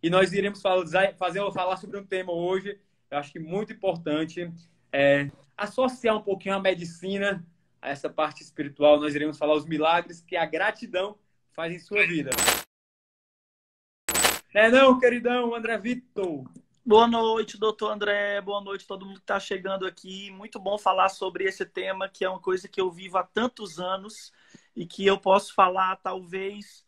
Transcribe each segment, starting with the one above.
E nós iremos falar sobre um tema hoje, eu acho que muito importante, associar um pouquinho a medicina a essa parte espiritual. Nós iremos falar os milagres que a gratidão faz em sua vida. Não, queridão André Vitor? Boa noite, doutor André. Boa noite, todo mundo que está chegando aqui. Muito bom falar sobre esse tema, que é uma coisa que eu vivo há tantos anos e que eu posso falar, talvez,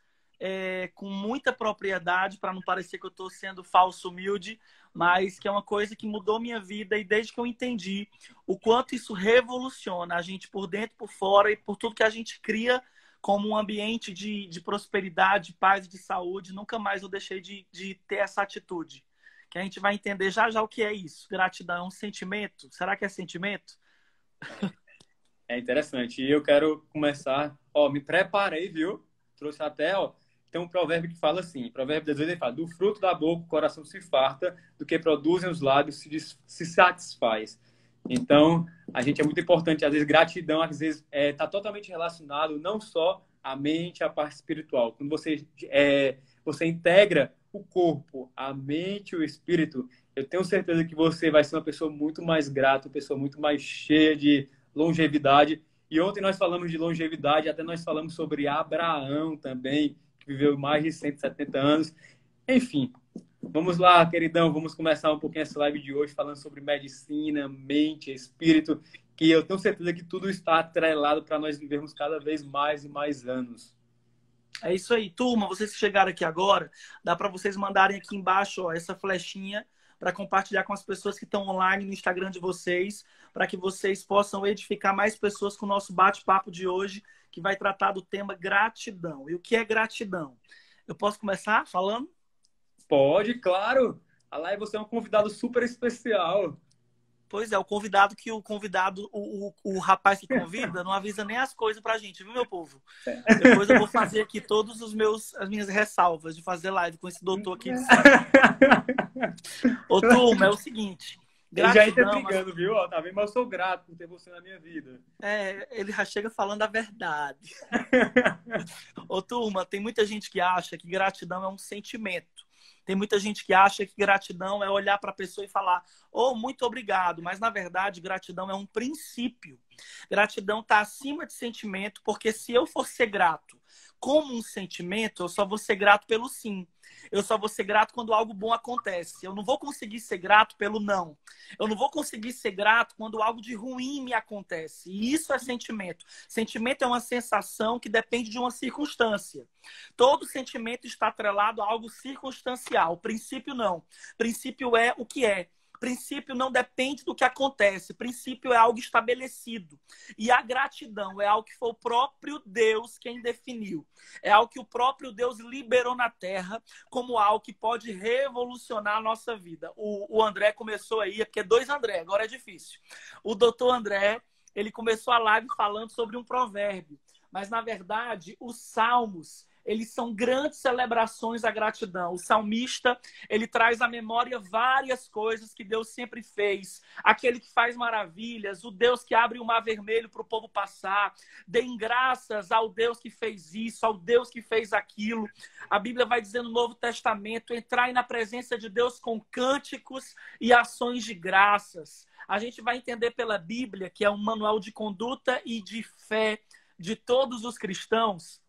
com muita propriedade, para não parecer que eu estou sendo falso humilde, mas que é uma coisa que mudou minha vida e desde que eu entendi o quanto isso revoluciona a gente por dentro, por fora e por tudo que a gente cria como um ambiente de prosperidade, paz e de saúde, nunca mais eu deixei de ter essa atitude. Que a gente vai entender já já o que é isso. Gratidão é um sentimento? Será que é sentimento? É interessante. E eu quero começar. Me preparei, viu? Trouxe até, tem um provérbio que fala assim: Provérbio 18, ele fala: do fruto da boca o coração se farta, do que produzem os lábios se satisfaz. Então, a gente é muito importante. Às vezes, gratidão, às vezes, está totalmente relacionado não só à mente, à parte espiritual. Quando você integra o corpo, a mente e o espírito, eu tenho certeza que você vai ser uma pessoa muito mais grata, uma pessoa muito mais cheia de longevidade. E ontem nós falamos de longevidade, até nós falamos sobre Abraão também, que viveu mais de 170 anos. Enfim, vamos lá, queridão, vamos começar um pouquinho essa live de hoje falando sobre medicina, mente, espírito, que eu tenho certeza que tudo está atrelado para nós vivermos cada vez mais e mais anos. É isso aí, turma. Vocês que chegaram aqui agora, dá para vocês mandarem aqui embaixo essa flechinha para compartilhar com as pessoas que estão online no Instagram de vocês, para que vocês possam edificar mais pessoas com o nosso bate-papo de hoje, que vai tratar do tema gratidão. E o que é gratidão? Eu posso começar falando? Pode, claro. A live você é um convidado super especial. Pois é, o rapaz que convida não avisa nem as coisas pra gente, viu, meu povo? Depois eu vou fazer aqui as minhas ressalvas de fazer live com esse doutor aqui de cima. Ô, turma, é o seguinte. Ele já entra Gratidão, brigando, viu? Tá vendo? Mas eu sou grato por ter você na minha vida. ele já chega falando a verdade. Ô, turma, tem muita gente que acha que gratidão é um sentimento. Tem muita gente que acha que gratidão é olhar para a pessoa e falar, muito obrigado. Mas, na verdade, gratidão é um princípio. Gratidão está acima de sentimento, porque se eu for ser grato como um sentimento, eu só vou ser grato pelo sim. Eu só vou ser grato quando algo bom acontece. Eu não vou conseguir ser grato pelo não. Eu não vou conseguir ser grato quando algo de ruim me acontece. E isso é sentimento. Sentimento é uma sensação que depende de uma circunstância. Todo sentimento está atrelado a algo circunstancial. Princípio não. Princípio é o que é. Princípio não depende do que acontece. Princípio é algo estabelecido. E a gratidão é algo que foi o próprio Deus quem definiu. É algo que o próprio Deus liberou na terra como algo que pode revolucionar a nossa vida. O André começou aí, porque é dois André, agora é difícil. O doutor André, ele começou a live falando sobre um provérbio. Mas, na verdade, os salmos, eles são grandes celebrações à gratidão. O salmista, ele traz à memória várias coisas que Deus sempre fez. Aquele que faz maravilhas, o Deus que abre o mar vermelho para o povo passar. Deem graças ao Deus que fez isso, ao Deus que fez aquilo. A Bíblia vai dizer no Novo Testamento, entrai na presença de Deus com cânticos e ações de graças. A gente vai entender pela Bíblia, que é um manual de conduta e de fé de todos os cristãos,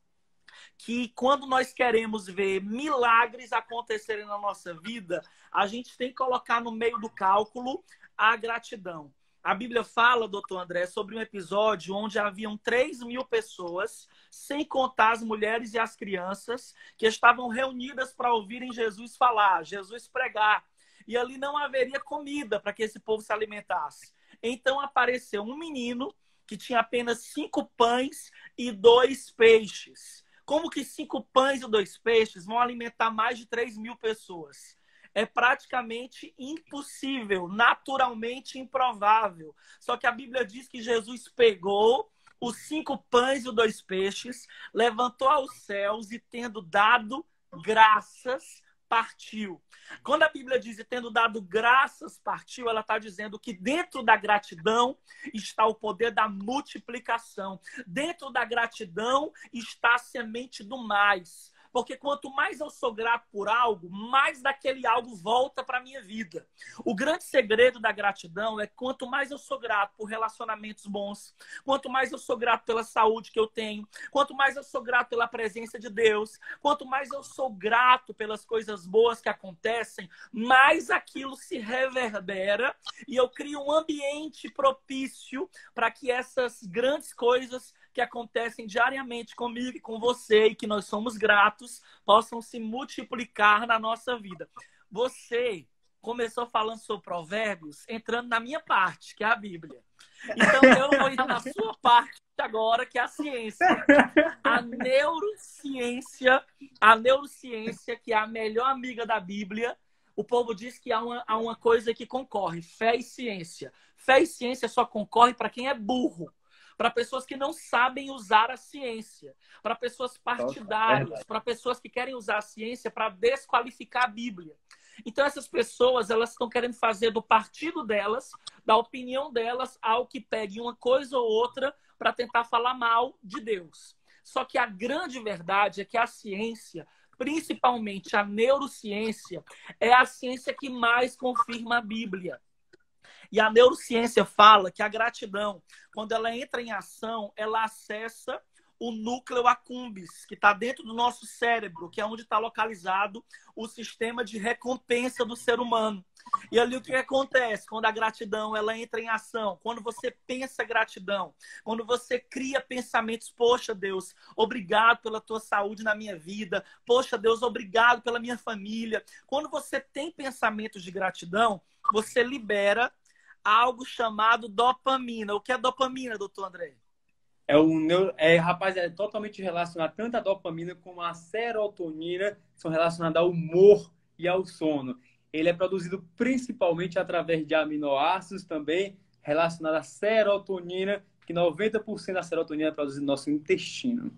que quando nós queremos ver milagres acontecerem na nossa vida, a gente tem que colocar no meio do cálculo a gratidão. A Bíblia fala, doutor André, sobre um episódio onde haviam 3.000 pessoas, sem contar as mulheres e as crianças, que estavam reunidas para ouvirem Jesus falar, Jesus pregar. E ali não haveria comida para que esse povo se alimentasse. Então apareceu um menino que tinha apenas 5 pães e 2 peixes. Como que 5 pães e 2 peixes vão alimentar mais de 3.000 pessoas? É praticamente impossível, naturalmente improvável. Só que a Bíblia diz que Jesus pegou os 5 pães e os 2 peixes, levantou aos céus e, tendo dado graças, partiu. Quando a Bíblia diz e tendo dado graças, partiu, ela está dizendo que dentro da gratidão está o poder da multiplicação. Dentro da gratidão está a semente do mais. Porque quanto mais eu sou grato por algo, mais daquele algo volta para a minha vida. O grande segredo da gratidão é quanto mais eu sou grato por relacionamentos bons, quanto mais eu sou grato pela saúde que eu tenho, quanto mais eu sou grato pela presença de Deus, quanto mais eu sou grato pelas coisas boas que acontecem, mais aquilo se reverbera e eu crio um ambiente propício para que essas grandes coisas que acontecem diariamente comigo e com você e que nós somos gratos, possam se multiplicar na nossa vida. Você começou falando sobre provérbios, entrando na minha parte, que é a Bíblia. Então, eu vou ir na sua parte agora, que é a ciência. A neurociência, que é a melhor amiga da Bíblia. O povo diz que há uma coisa que concorre, fé e ciência. Fé e ciência só concorre para quem é burro. Para pessoas que não sabem usar a ciência, para pessoas partidárias, para pessoas que querem usar a ciência para desqualificar a Bíblia. Então, essas pessoas, elas estão querendo fazer do partido delas, da opinião delas, algo que pegue uma coisa ou outra para tentar falar mal de Deus. Só que a grande verdade é que a ciência, principalmente a neurociência, é a ciência que mais confirma a Bíblia. E a neurociência fala que a gratidão, quando ela entra em ação, ela acessa o núcleo accumbens, que está dentro do nosso cérebro, que é onde está localizado o sistema de recompensa do ser humano. E ali o que acontece quando a gratidão ela entra em ação? Quando você pensa gratidão, quando você cria pensamentos, poxa Deus, obrigado pela tua saúde na minha vida, poxa Deus, obrigado pela minha família. Quando você tem pensamentos de gratidão, você libera algo chamado dopamina. O que é dopamina, doutor André? Rapaz, é totalmente relacionado tanto a dopamina como a serotonina, que são relacionadas ao humor e ao sono. Ele é produzido principalmente através de aminoácidos também, relacionado à serotonina, que 90% da serotonina é produzida no nosso intestino.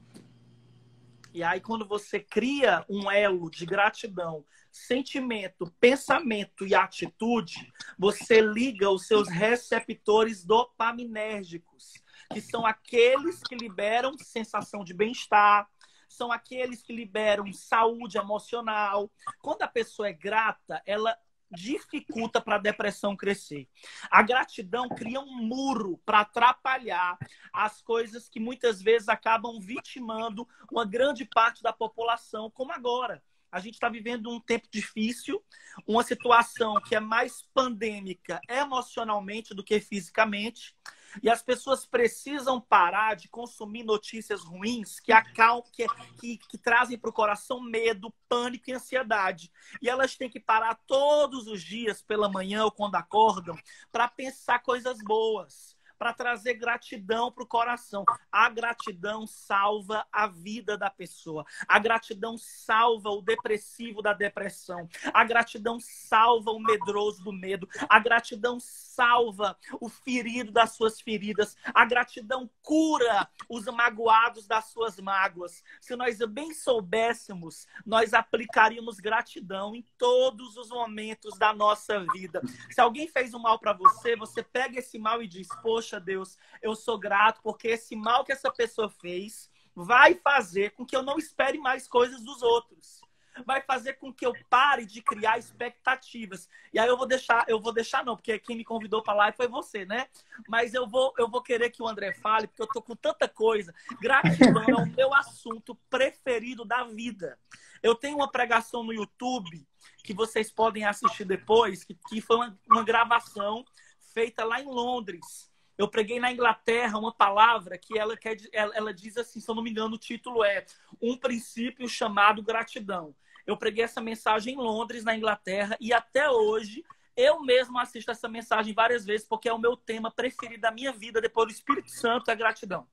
E aí, quando você cria um elo de gratidão, sentimento, pensamento e atitude, você liga os seus receptores dopaminérgicos, que são aqueles que liberam sensação de bem-estar, são aqueles que liberam saúde emocional. Quando a pessoa é grata, ela dificulta para a depressão crescer. A gratidão cria um muro para atrapalhar as coisas que muitas vezes acabam vitimando uma grande parte da população, como agora. A gente está vivendo um tempo difícil, uma situação que é mais pandêmica emocionalmente do que fisicamente. E as pessoas precisam parar de consumir notícias ruins que trazem para o coração medo, pânico e ansiedade. E elas têm que parar todos os dias, pela manhã ou quando acordam, para pensar coisas boas, para trazer gratidão para o coração. A gratidão salva a vida da pessoa. A gratidão salva o depressivo da depressão. A gratidão salva o medroso do medo. A gratidão salva o ferido das suas feridas. A gratidão cura os magoados das suas mágoas. Se nós bem soubéssemos, nós aplicaríamos gratidão em todos os momentos da nossa vida. Se alguém fez um mal para você, você pega esse mal e diz, poxa Deus, eu sou grato porque esse mal que essa pessoa fez vai fazer com que eu não espere mais coisas dos outros. Vai fazer com que eu pare de criar expectativas. E aí eu vou deixar não, porque quem me convidou para lá foi você, né? Mas eu vou querer que o André fale, porque eu tô com tanta coisa. Gratidão é o meu assunto preferido da vida. Eu tenho uma pregação no YouTube que vocês podem assistir depois, que foi uma gravação feita lá em Londres. Eu preguei na Inglaterra uma palavra que ela diz assim, se eu não me engano, o título é Um Princípio Chamado Gratidão. Eu preguei essa mensagem em Londres, na Inglaterra, e até hoje eu mesmo assisto essa mensagem várias vezes, porque é o meu tema preferido da minha vida, depois do Espírito Santo, é gratidão.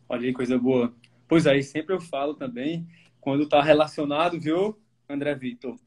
Olha aí, coisa boa. Pois aí, sempre eu falo também, quando está relacionado, viu, André Vitor,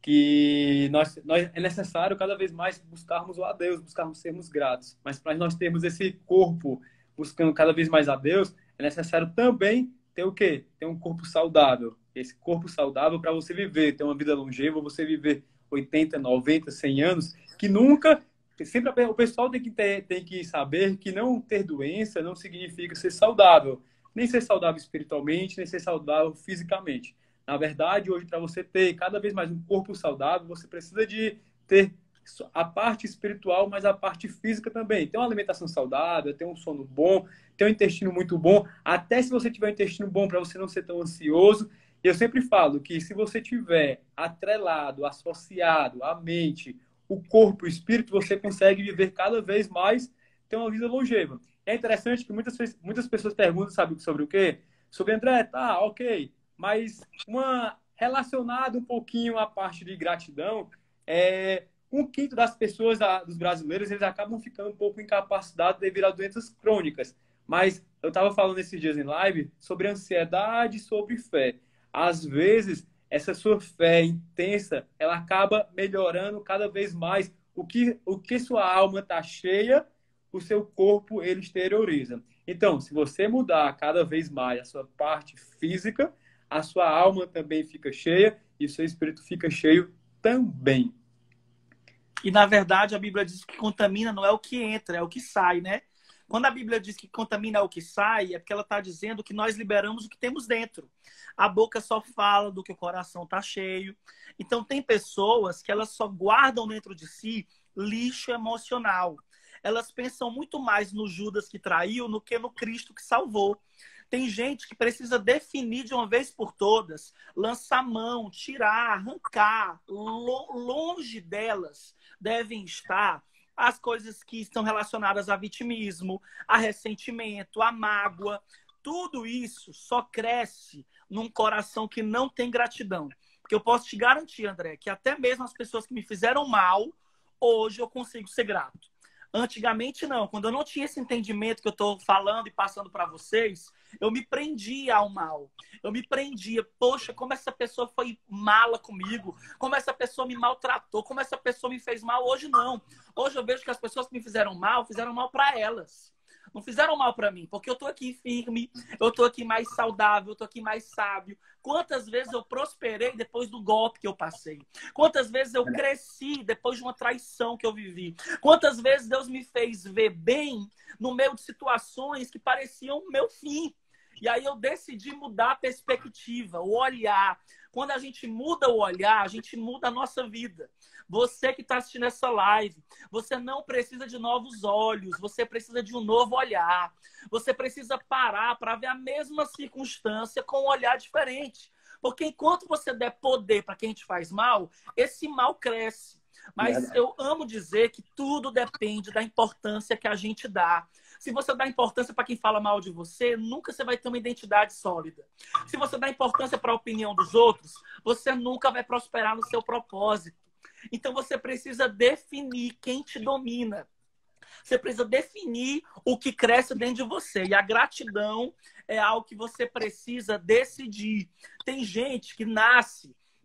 que nós é necessário cada vez mais buscarmos a Deus, buscarmos sermos gratos. Mas para nós termos esse corpo buscando cada vez mais a Deus, é necessário também ter o quê? Ter um corpo saudável. Esse corpo saudável para você viver, ter uma vida longeva, você viver 80, 90, 100 anos, que nunca... Sempre o pessoal tem que saber que não ter doença não significa ser saudável. nem ser saudável espiritualmente, nem ser saudável fisicamente. Na verdade, hoje, para você ter cada vez mais um corpo saudável, você precisa de ter a parte espiritual, mas a parte física também. Ter uma alimentação saudável, ter um sono bom, ter um intestino muito bom. Até se você tiver um intestino bom, para você não ser tão ansioso. E eu sempre falo que se você tiver atrelado, associado à mente, o corpo, o espírito, você consegue viver cada vez mais, ter uma vida longeva. É interessante que muitas pessoas perguntam, sabe, sobre o quê? Sobre André, tá, ok. Mas relacionado um pouquinho à parte de gratidão, um quinto das pessoas, dos brasileiros, eles acabam ficando um pouco incapacitados devido a doenças crônicas. Mas eu estava falando esses dias em live sobre ansiedade, sobre fé. Às vezes, essa sua fé intensa, ela acaba melhorando cada vez mais. O que sua alma está cheia, o seu corpo, ele exterioriza. Então, se você mudar cada vez mais a sua parte física, a sua alma também fica cheia e o seu espírito fica cheio também. E, na verdade, a Bíblia diz que contamina não é o que entra, é o que sai, né? Quando a Bíblia diz que contamina é o que sai, é porque ela está dizendo que nós liberamos o que temos dentro. A boca só fala do que o coração está cheio. Então, tem pessoas que elas só guardam dentro de si lixo emocional. Elas pensam muito mais no Judas que traiu do que no Cristo que salvou. Tem gente que precisa definir de uma vez por todas, lançar mão, tirar, arrancar. Longe delas devem estar as coisas que estão relacionadas a vitimismo, a ressentimento, a mágoa. Tudo isso só cresce num coração que não tem gratidão. Porque eu posso te garantir, André, que até mesmo as pessoas que me fizeram mal, hoje eu consigo ser grato. Antigamente não, quando eu não tinha esse entendimento que eu estou falando e passando para vocês, eu me prendia ao mal. Eu me prendia, poxa, como essa pessoa foi mala comigo, como essa pessoa me maltratou, como essa pessoa me fez mal. Hoje não. Hoje eu vejo que as pessoas que me fizeram mal para elas. Não fizeram mal para mim, porque eu tô aqui firme, eu tô aqui mais saudável, eu tô aqui mais sábio. Quantas vezes eu prosperei depois do golpe que eu passei? Quantas vezes eu cresci depois de uma traição que eu vivi? Quantas vezes Deus me fez ver bem no meio de situações que pareciam o meu fim? E aí eu decidi mudar a perspectiva, o olhar. Quando a gente muda o olhar, a gente muda a nossa vida. Você que está assistindo essa live, você não precisa de novos olhos, você precisa de um novo olhar. Você precisa parar para ver a mesma circunstância com um olhar diferente. Porque enquanto você der poder para quem te faz mal, esse mal cresce. Mas eu amo dizer que tudo depende da importância que a gente dá. Se você dá importância para quem fala mal de você, nunca você vai ter uma identidade sólida. Se você dá importância para a opinião dos outros, você nunca vai prosperar no seu propósito. Então você precisa definir quem te domina. Você precisa definir o que cresce dentro de você. E a gratidão é algo que você precisa decidir. Tem gente que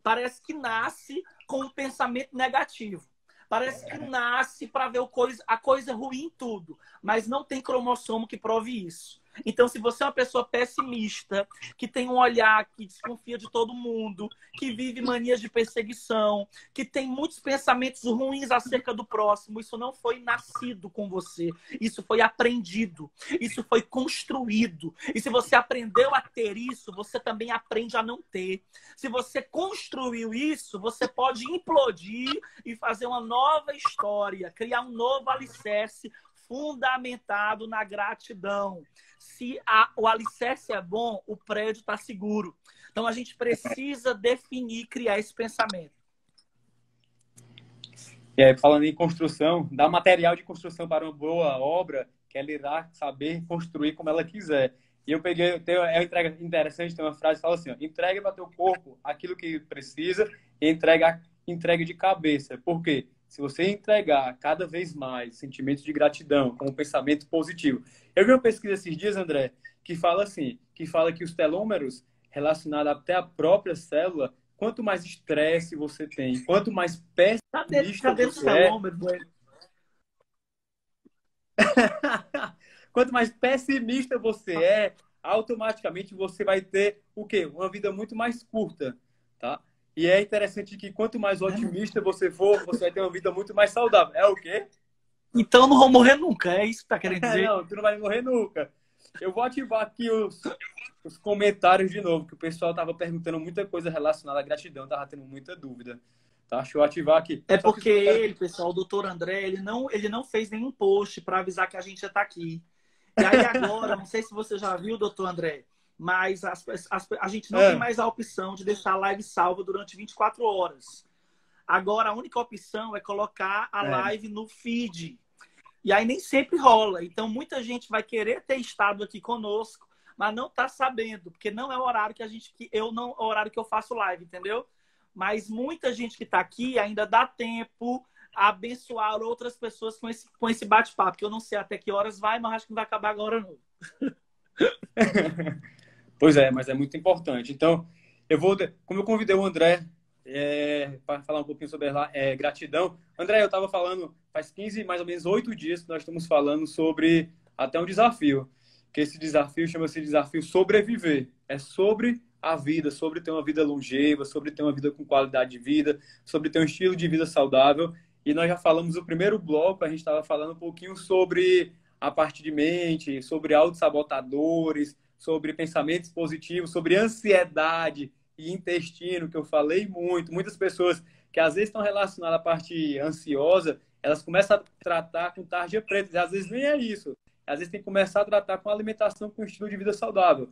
parece que nasce com um pensamento negativo. Parece que nasce para ver a coisa ruim em tudo, mas não tem cromossomo que prove isso. Então, se você é uma pessoa pessimista, que tem um olhar que desconfia de todo mundo, que vive manias de perseguição, que tem muitos pensamentos ruins acerca do próximo, isso não foi nascido com você. Isso foi aprendido. Isso foi construído. E se você aprendeu a ter isso, você também aprende a não ter. Se você construiu isso, você pode implodir e fazer uma nova história, criar um novo alicerce fundamentado na gratidão. Se o alicerce é bom, o prédio está seguro. Então, a gente precisa definir, criar esse pensamento. E aí, falando em construção, dá material de construção para uma boa obra, que ela irá saber construir como ela quiser. E eu peguei, uma entrega interessante, tem uma frase que fala assim, ó, entrega para teu corpo aquilo que precisa e entrega de cabeça. Por quê? Se você entregar cada vez mais sentimentos de gratidão com um pensamento positivo. Eu vi uma pesquisa esses dias, André, que fala assim, que fala que os telômeros relacionados até à própria célula, quanto mais estresse você tem, quanto mais pessimista você é, quanto mais pessimista você é, automaticamente você vai ter o quê? Uma vida muito mais curta, tá? E é interessante que quanto mais otimista você for, você vai ter uma vida muito mais saudável. É o quê? Então eu não vou morrer nunca, é isso que tá querendo dizer? Não, tu não vai morrer nunca. Eu vou ativar aqui os comentários de novo, que o pessoal tava perguntando muita coisa relacionada à gratidão, tava tendo muita dúvida. Tá? Deixa eu ativar aqui. É Só que os porque comentários... ele, pessoal, o doutor André, ele não fez nenhum post para avisar que a gente já está aqui. E aí agora, não sei se você já viu, doutor André, mas a gente não tem mais a opção de deixar a live salva durante 24 horas. Agora, a única opção é colocar a live no feed. E aí nem sempre rola. Então, muita gente vai querer ter estado aqui conosco, mas não está sabendo, porque não é o horário que é o horário que eu faço live, entendeu? Mas muita gente que está aqui ainda dá tempo a abençoar outras pessoas com esse bate-papo, que eu não sei até que horas vai, mas acho que não vai acabar agora não. Pois é, mas é muito importante. Então, como eu convidei o André para falar um pouquinho sobre gratidão. André, eu estava falando, faz 15, mais ou menos 8 dias que nós estamos falando sobre até um desafio, que esse desafio chama-se desafio sobreviver. É sobre a vida, sobre ter uma vida longeva, sobre ter uma vida com qualidade de vida, sobre ter um estilo de vida saudável. E nós já falamos no primeiro bloco, a gente estava falando um pouquinho sobre a parte de mente, sobre autossabotadores, sobre pensamentos positivos, sobre ansiedade e intestino, que eu falei muito. Muitas pessoas que às vezes estão relacionadas à parte ansiosa, elas começam a tratar com tarja preta, e às vezes nem é isso. Às vezes tem que começar a tratar com alimentação, com estilo de vida saudável.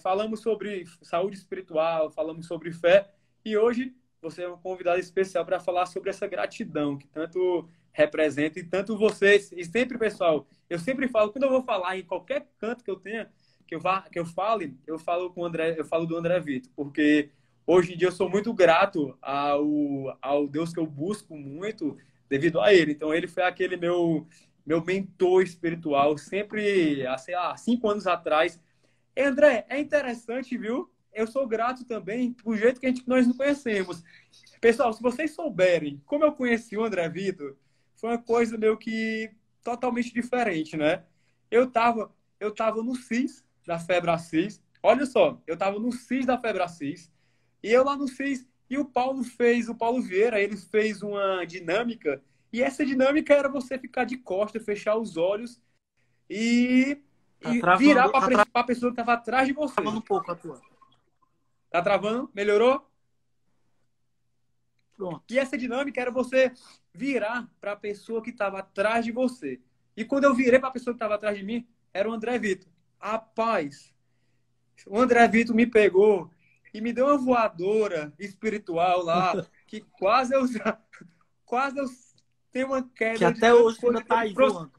Falamos sobre saúde espiritual, falamos sobre fé, e hoje você é um convidado especial para falar sobre essa gratidão que tanto representa, e tanto vocês, e sempre, pessoal, eu sempre falo, quando eu vou falar em qualquer canto que eu tenha, que eu falo com o André, eu falo do André Vitor, porque hoje em dia eu sou muito grato ao Deus que eu busco muito devido a ele. Então ele foi aquele meu mentor espiritual, sempre, sei lá, 5 anos atrás. E, André, é interessante, viu? Eu sou grato também por jeito que nós não conhecemos. Pessoal, se vocês souberem como eu conheci o André Vitor, foi uma coisa meio que totalmente diferente, né? Eu tava no CIS da Febracis. Olha só, eu tava no CIS da Febracis. E eu lá no CIS. E o Paulo Vieira, ele fez uma dinâmica. E essa dinâmica era você ficar de costas, fechar os olhos e virar para a pessoa que estava atrás de você. Travando um pouco a tua. Tá travando? Melhorou? Pronto. E essa dinâmica era você virar para a pessoa que estava atrás de você. E quando eu virei para a pessoa que estava atrás de mim, era o André Vitor. Rapaz, o André Vitor me pegou e me deu uma voadora espiritual lá, que quase eu tenho uma queda. Que até hoje ainda tá aí voando.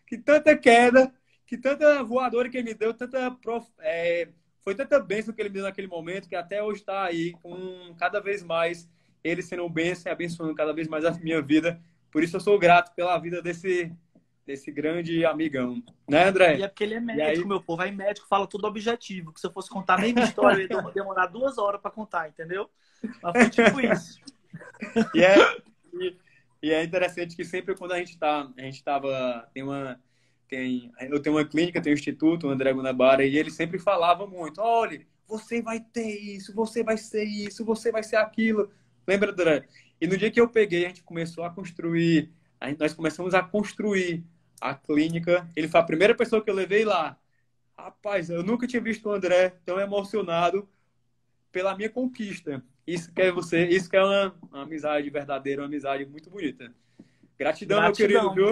Que tanta queda, que tanta voadora que ele me deu, foi tanta bênção que ele me deu naquele momento, que até hoje está aí, com cada vez mais ele sendo um bênção e abençoando cada vez mais a minha vida. Por isso eu sou grato pela vida desse grande amigão. Né, André? E é porque ele é médico, meu povo. Aí médico fala tudo objetivo. Que se eu fosse contar nem minha história, eu ia demorar 2 horas para contar, entendeu? Mas foi tipo isso. E é interessante que sempre quando eu tenho uma clínica, tenho um instituto, o André Guanabara, e ele sempre falava muito, olha, você vai ter isso, você vai ser isso, você vai ser aquilo. Lembra, André? E no dia que eu peguei, a gente começou a construir, nós começamos a construir a clínica. Ele foi a primeira pessoa que eu levei lá. Rapaz, eu nunca tinha visto o André tão emocionado pela minha conquista. Isso que é uma amizade verdadeira, uma amizade muito bonita. Gratidão, meu querido, viu?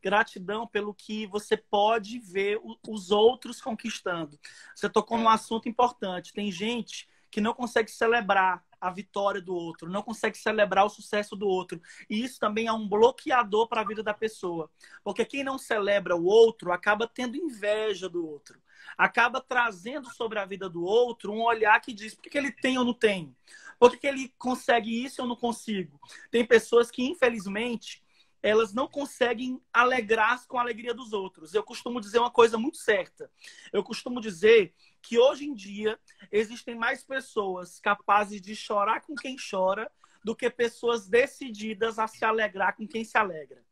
Gratidão pelo que você pode ver os outros conquistando. Você tocou num assunto importante. Tem gente que não consegue celebrar a vitória do outro, não consegue celebrar o sucesso do outro. E isso também é um bloqueador para a vida da pessoa. Porque quem não celebra o outro acaba tendo inveja do outro. Acaba trazendo sobre a vida do outro um olhar que diz: por que ele tem ou não tem? Por que ele consegue isso e eu não consigo? Tem pessoas que, infelizmente, elas não conseguem alegrar-se com a alegria dos outros. Eu costumo dizer uma coisa muito certa. Eu costumo dizer que hoje em dia existem mais pessoas capazes de chorar com quem chora do que pessoas decididas a se alegrar com quem se alegra.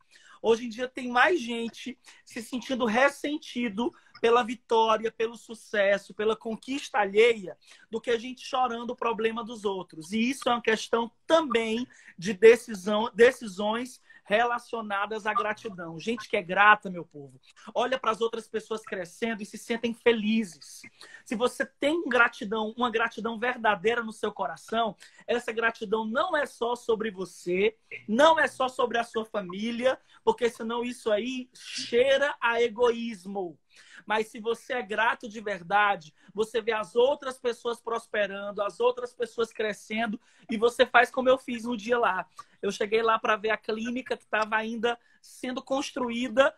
Hoje em dia tem mais gente se sentindo ressentido pela vitória, pelo sucesso, pela conquista alheia, do que a gente chorando o problema dos outros. E isso é uma questão também de decisões relacionadas à gratidão. Gente que é grata, meu povo, olha para as outras pessoas crescendo e se sentem felizes. Se você tem gratidão, uma gratidão verdadeira no seu coração, essa gratidão não é só sobre você, não é só sobre a sua família, porque senão isso aí cheira a egoísmo. Mas se você é grato de verdade, você vê as outras pessoas prosperando, as outras pessoas crescendo, e você faz como eu fiz um dia lá. Eu cheguei lá para ver a clínica que estava ainda sendo construída,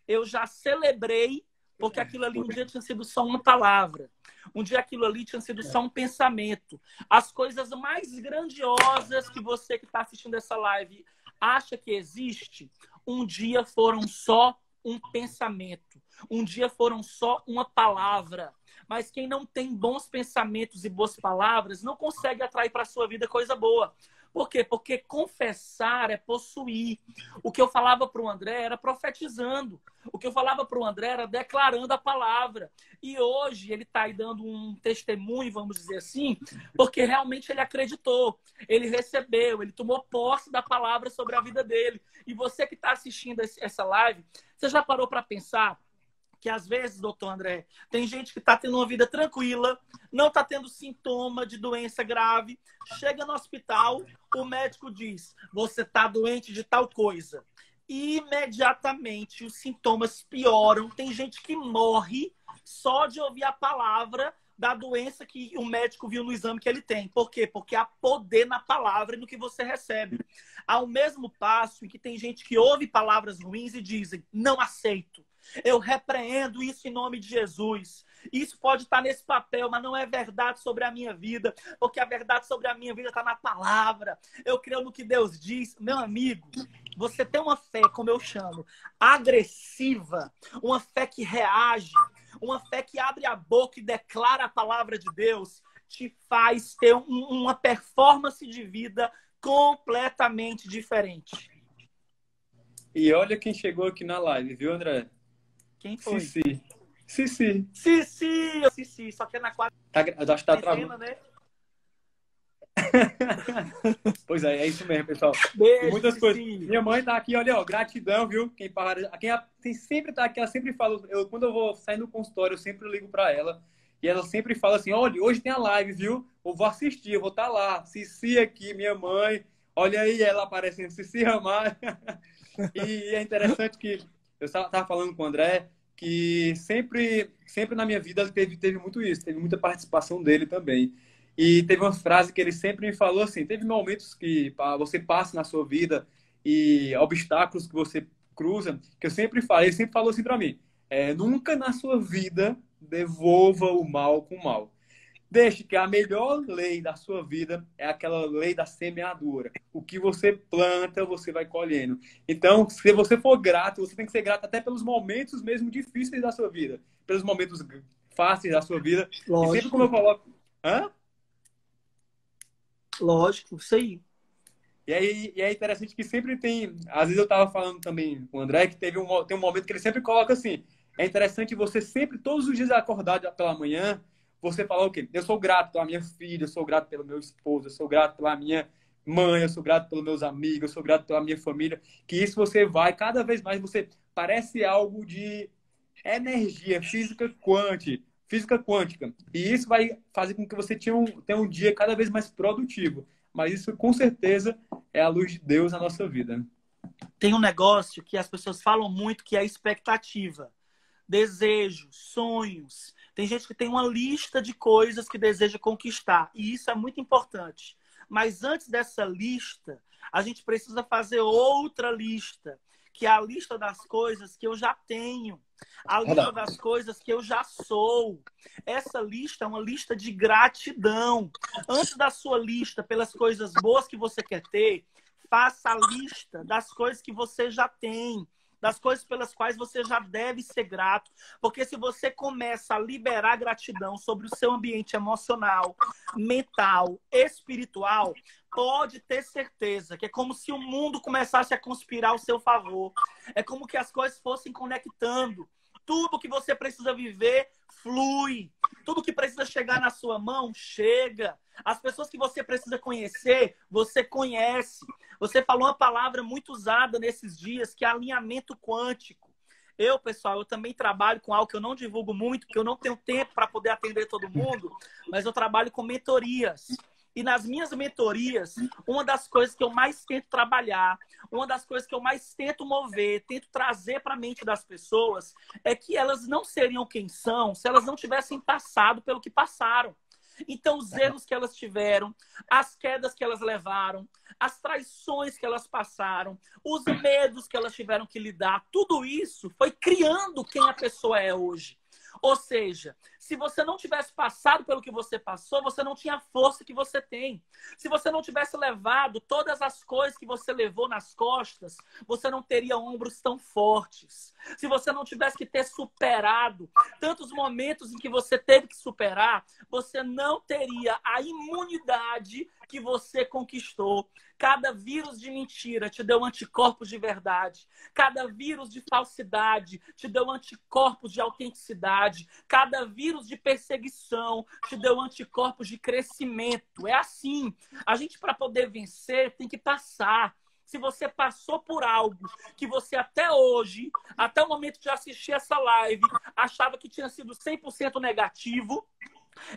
eu já celebrei, porque aquilo ali um dia tinha sido só uma palavra. Um dia aquilo ali tinha sido só um pensamento. As coisas mais grandiosas que você que está assistindo essa live acha que existe, um dia foram só um pensamento. Um dia foram só uma palavra. Mas quem não tem bons pensamentos e boas palavras não consegue atrair para a sua vida coisa boa. Por quê? Porque confessar é possuir. O que eu falava para o André era profetizando. O que eu falava para o André era declarando a palavra. E hoje ele está aí dando um testemunho, vamos dizer assim, porque realmente ele acreditou. Ele recebeu, ele tomou posse da palavra sobre a vida dele. E você que está assistindo essa live, você já parou para pensar que às vezes, doutor André, tem gente que está tendo uma vida tranquila, não está tendo sintoma de doença grave, chega no hospital, o médico diz, você está doente de tal coisa. E imediatamente os sintomas pioram. Tem gente que morre só de ouvir a palavra da doença que o médico viu no exame que ele tem. Por quê? Porque há poder na palavra e no que você recebe. Ao mesmo passo em que tem gente que ouve palavras ruins e dizem, não aceito. Eu repreendo isso em nome de Jesus. Isso pode estar nesse papel, mas não é verdade sobre a minha vida, porque a verdade sobre a minha vida está na palavra. Eu creio no que Deus diz. Meu amigo, você tem uma fé, como eu chamo, agressiva, uma fé que reage, uma fé que abre a boca e declara a palavra de Deus, te faz ter uma performance de vida completamente diferente. E olha quem chegou aqui na live, viu, André? Quem foi? Cici, só que é na quarta. Eu acho que tá travando, né? Pois é isso mesmo, pessoal. Beijo, muitas Cici. coisas. Minha mãe tá aqui, olha, ó, gratidão, viu? Quem sempre tá aqui, ela sempre fala, quando eu vou sair do consultório, eu sempre ligo para ela. E ela sempre fala assim, olha, hoje tem a live, viu? Eu vou assistir, eu vou estar lá. Cici aqui, minha mãe. Olha aí ela aparecendo, Cici Ramalho. E é interessante que eu estava falando com o André que sempre na minha vida teve muito isso, teve muita participação dele também. E teve uma frase que ele sempre me falou assim, teve momentos que você passa na sua vida e obstáculos que você cruza, que eu sempre falei, ele sempre falou assim para mim, nunca na sua vida devolva o mal com o mal. Deixe que a melhor lei da sua vida é aquela lei da semeadura. O que você planta, você vai colhendo. Então, se você for grato, você tem que ser grato até pelos momentos mesmo difíceis da sua vida. Pelos momentos fáceis da sua vida. Lógico. E sempre como eu coloco... Hã? Lógico, isso aí. E é interessante que sempre tem... Às vezes eu estava falando também com o André, que tem um momento que ele sempre coloca assim, é interessante você sempre, todos os dias acordar pela manhã, você falar o quê? Eu sou grato pela minha filha, eu sou grato pelo meu esposo, eu sou grato pela minha mãe, eu sou grato pelos meus amigos, eu sou grato pela minha família. Que isso você vai, cada vez mais, você parece algo de energia, física quântica. E isso vai fazer com que você tenha um dia cada vez mais produtivo. Mas isso, com certeza, é a luz de Deus na nossa vida. Tem um negócio que as pessoas falam muito, que é a expectativa. Desejos, sonhos. Tem gente que tem uma lista de coisas que deseja conquistar. E isso é muito importante. Mas antes dessa lista, a gente precisa fazer outra lista, que é a lista das coisas que eu já tenho. A lista das coisas que eu já sou. Essa lista é uma lista de gratidão. Antes da sua lista pelas coisas boas que você quer ter, faça a lista das coisas que você já tem. das coisas pelas quais você já deve ser grato, porque se você começa a liberar gratidão sobre o seu ambiente emocional, mental, espiritual, pode ter certeza que é como se o mundo começasse a conspirar ao seu favor. É como que as coisas fossem conectando. Tudo que você precisa viver, flui. Tudo que precisa chegar na sua mão, chega. As pessoas que você precisa conhecer, você conhece. Você falou uma palavra muito usada nesses dias, que é alinhamento quântico. Pessoal, eu também trabalho com algo que eu não divulgo muito, porque eu não tenho tempo para poder atender todo mundo, mas eu trabalho com mentorias. E nas minhas mentorias, uma das coisas que eu mais tento trabalhar, uma das coisas que eu mais tento mover, tento trazer para a mente das pessoas, é que elas não seriam quem são se elas não tivessem passado pelo que passaram. Então, os erros que elas tiveram, as quedas que elas levaram, as traições que elas passaram, os medos que elas tiveram que lidar, tudo isso foi criando quem a pessoa é hoje. Ou seja, se você não tivesse passado pelo que você passou, você não tinha a força que você tem. Se você não tivesse levado todas as coisas que você levou nas costas, você não teria ombros tão fortes. Se você não tivesse que ter superado tantos momentos em que você teve que superar, você não teria a imunidade que você conquistou. Cada vírus de mentira te deu anticorpos de verdade. Cada vírus de falsidade te deu anticorpos de autenticidade. Cada vírus de perseguição te deu anticorpos de crescimento. É assim. A gente, para poder vencer, tem que passar. Se você passou por algo que você até hoje, até o momento de assistir essa live, achava que tinha sido 100% negativo,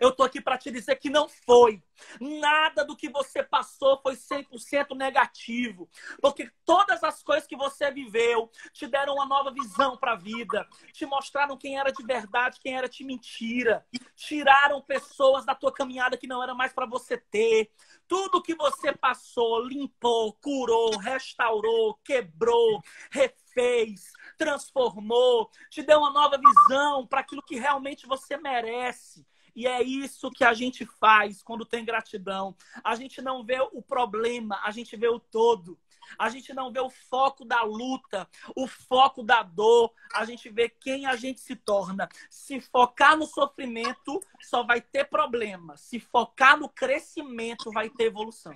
eu tô aqui para te dizer que não foi. Nada do que você passou foi 100% negativo. Porque todas as coisas que você viveu te deram uma nova visão para a vida. Te mostraram quem era de verdade, quem era de mentira. Tiraram pessoas da tua caminhada que não era mais para você ter. Tudo que você passou, limpou, curou, restaurou, quebrou, refez, transformou. Te deu uma nova visão para aquilo que realmente você merece. E é isso que a gente faz quando tem gratidão. A gente não vê o problema, a gente vê o todo. A gente não vê o foco da luta, o foco da dor. A gente vê quem a gente se torna. Se focar no sofrimento, só vai ter problema. Se focar no crescimento, vai ter evolução.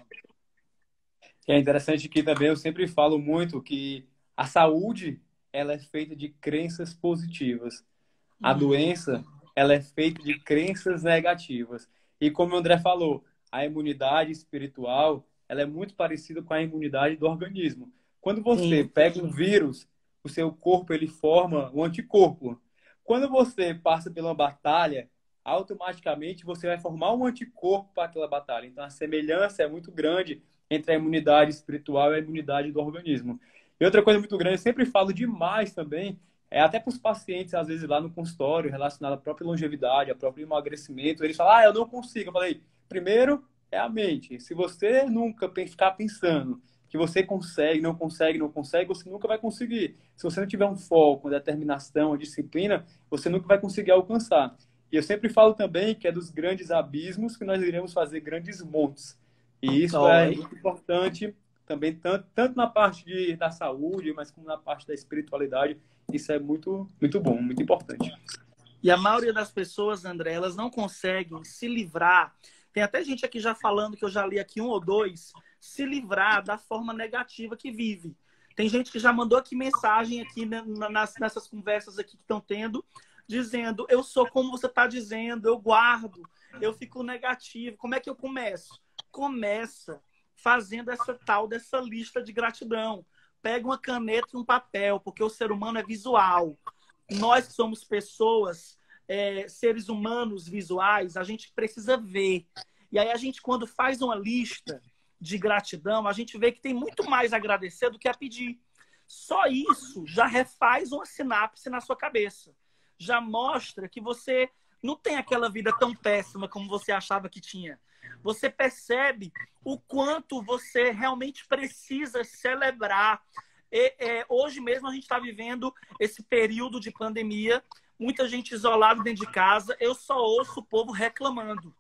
É interessante que também eu sempre falo muito que a saúde, ela é feita de crenças positivas. A doença, ela é feita de crenças negativas. E como o André falou, a imunidade espiritual, ela é muito parecida com a imunidade do organismo. Quando você pega um vírus, o seu corpo ele forma um anticorpo. Quando você passa pela batalha, automaticamente você vai formar um anticorpo para aquela batalha. Então a semelhança é muito grande entre a imunidade espiritual e a imunidade do organismo. E outra coisa muito grande, eu sempre falo demais também, até para os pacientes, às vezes, lá no consultório, relacionado à própria longevidade, ao próprio emagrecimento, eles falam, eu não consigo. Eu falei, primeiro é a mente. Se você nunca ficar pensando que você consegue, não consegue, não consegue, você nunca vai conseguir. Se você não tiver um foco, uma determinação, uma disciplina, você nunca vai conseguir alcançar. E eu sempre falo também que é dos grandes abismos que nós iremos fazer grandes montes. E isso é muito importante também, tanto na parte da saúde, mas como na parte da espiritualidade. Isso é muito, muito bom, muito importante. E a maioria das pessoas, André, elas não conseguem se livrar. Tem até gente aqui já falando, que eu já li aqui um ou dois, se livrar da forma negativa que vive. Tem gente que já mandou aqui mensagem aqui nessas conversas aqui que estão tendo, dizendo, eu sou como você está dizendo, eu guardo, eu fico negativo. Como é que eu começo? Começa fazendo dessa lista de gratidão. Pega uma caneta e um papel, porque o ser humano é visual. Nós que somos pessoas, seres humanos visuais, a gente precisa ver. E aí a gente, quando faz uma lista de gratidão, a gente vê que tem muito mais a agradecer do que a pedir. Só isso já refaz uma sinapse na sua cabeça. Já mostra que você não tem aquela vida tão péssima como você achava que tinha. Você percebe o quanto você realmente precisa celebrar. Hoje mesmo a gente está vivendo esse período de pandemia, muita gente isolada dentro de casa. Eu só ouço o povo reclamando.